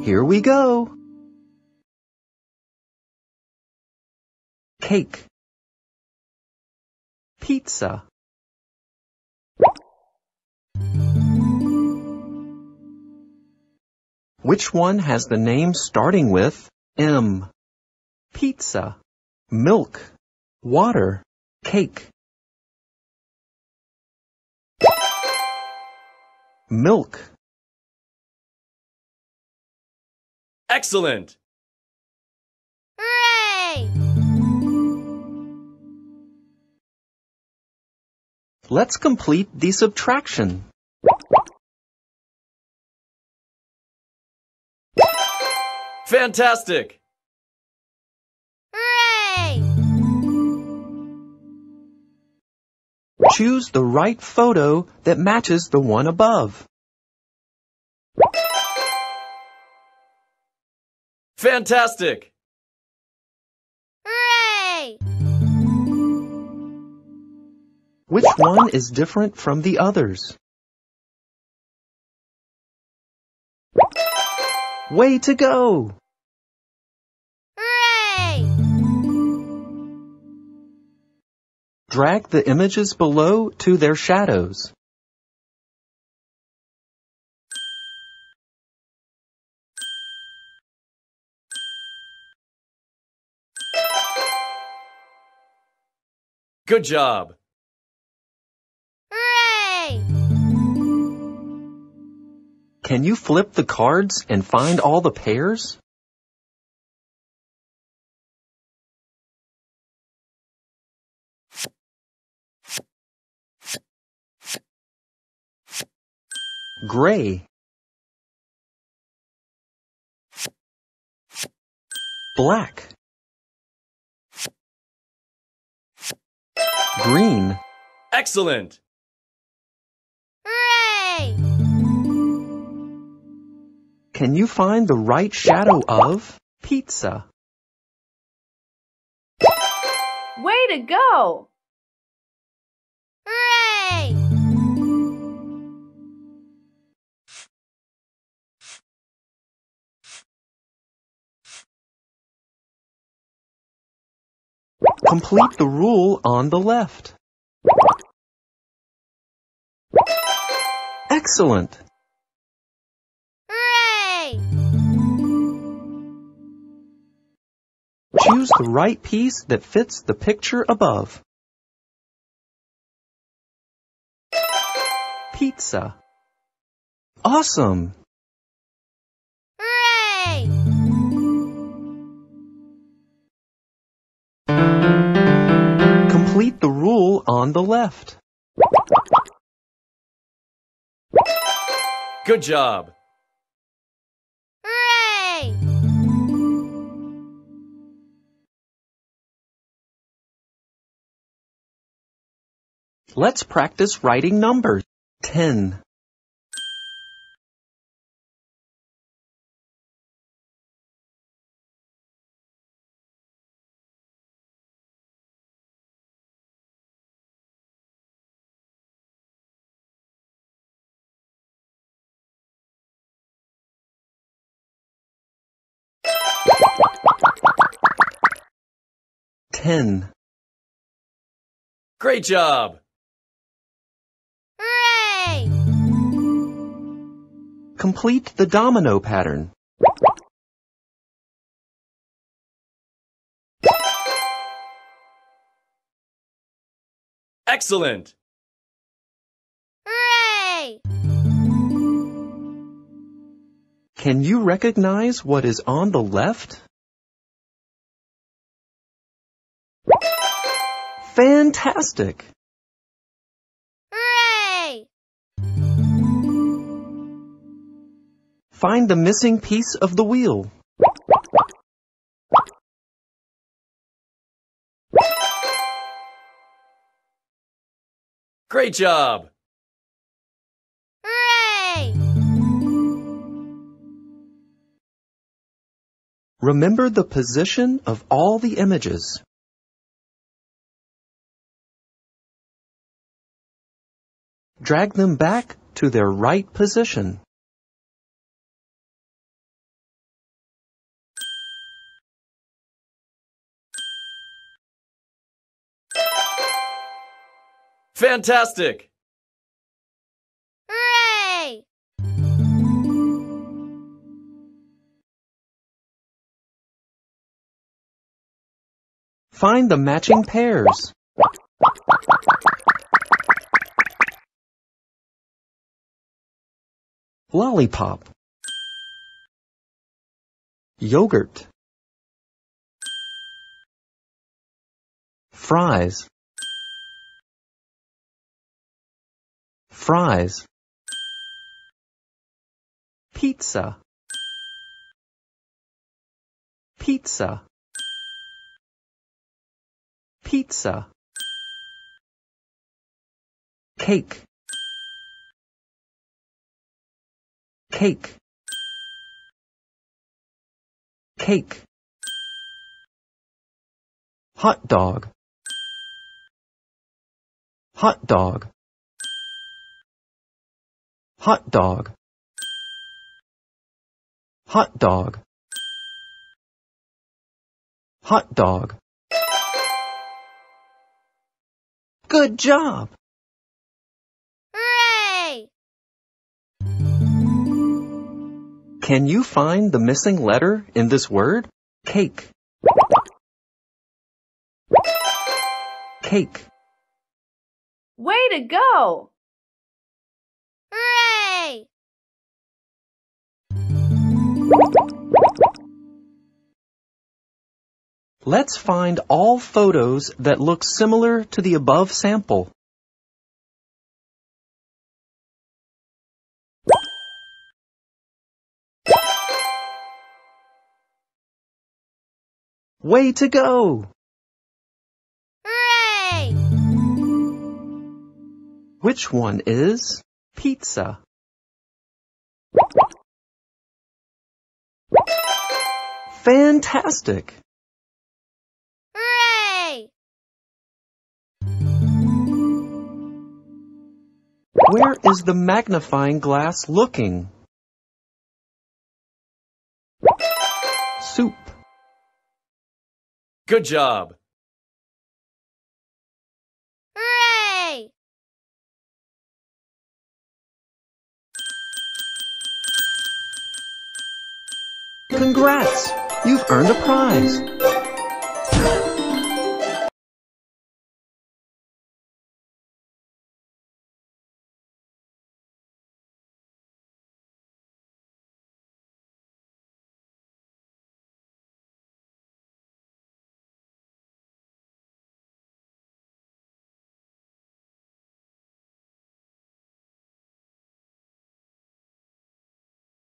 Here we go. Cake, pizza, which one has the name starting with M? Pizza, milk, water, cake. Milk. Excellent! Hooray! Let's complete the subtraction. Fantastic! Hooray! Choose the right photo that matches the one above. Fantastic! Hooray! Which one is different from the others? Way to go! Hooray! Drag the images below to their shadows. Good job! Hooray! Can you flip the cards and find all the pairs? Gray, black, green, Excellent! Hooray! can you find the right shadow of pizza? Way to go! Hooray! Complete the rule on the left. Excellent! Hooray! Choose the right piece that fits the picture above. Pizza. Awesome! Hooray! Complete the rule on the left. Good job! Hooray! Let's practice writing numbers. 10. Ten. Great job! Hooray! Complete the domino pattern. Excellent! Hooray! Can you recognize what is on the left? Fantastic! Hooray! Find the missing piece of the wheel. Great job! Hooray! Remember the position of all the images. Drag them back to their right position. Fantastic! Hooray! Find the matching pairs. Lollipop, yogurt, fries, fries, pizza, pizza, pizza, cake, cake, cake, hot dog, hot dog, hot dog, hot dog, hot dog. Good job! Hooray! Can you find the missing letter in this word? Cake. Cake. Way to go! Hooray! Let's find all photos that look similar to the above sample. Way to go! Hooray! Which one is pizza? Fantastic! Hooray! Where is the magnifying glass looking? Soup. Good job! Hooray! Congrats! You've earned a prize.